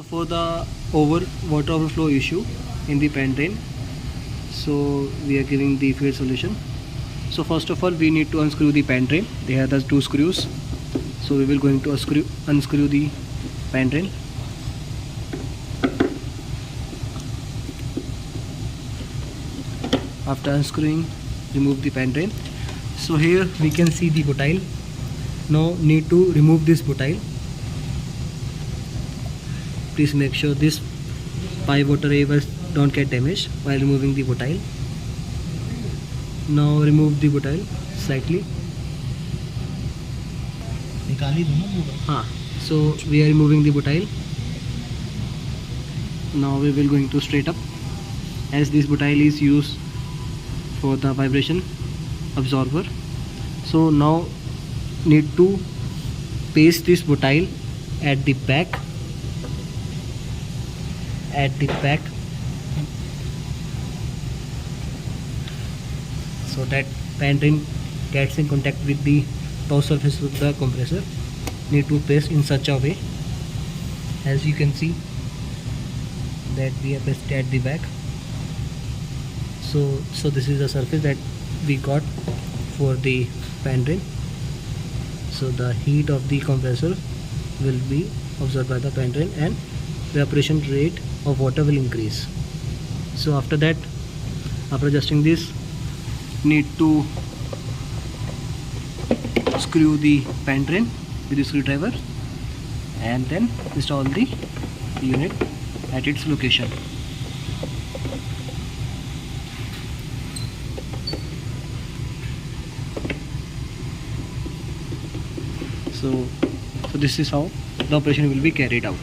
So for the water overflow issue in the pan drain, so we are giving the field solution. So first of all, we need to unscrew the pan drain. They have the two screws. So we will going to unscrew the pan drain. After unscrewing, remove the pan drain. So here we can see the bottle. Now need to remove this bottle. Please make sure this pipe water levels don't get damaged while removing the bottle. Now remove the bottle slightly. So we are removing the bottle. Now we will going to straight up, as this bottle is used for the vibration absorber. So now need to paste this bottle at the back. So that pan drain gets in contact with the top surface of the compressor. Need to paste in such a way, as you can see that we have pasted at the back. So this is the surface that we got for the pan drain. So the heat of the compressor will be absorbed by the pan drain and the evaporation rate of water will increase. So after that, after adjusting this, need to screw the pan drain with the screwdriver and then install the unit at its location. So this is how the operation will be carried out.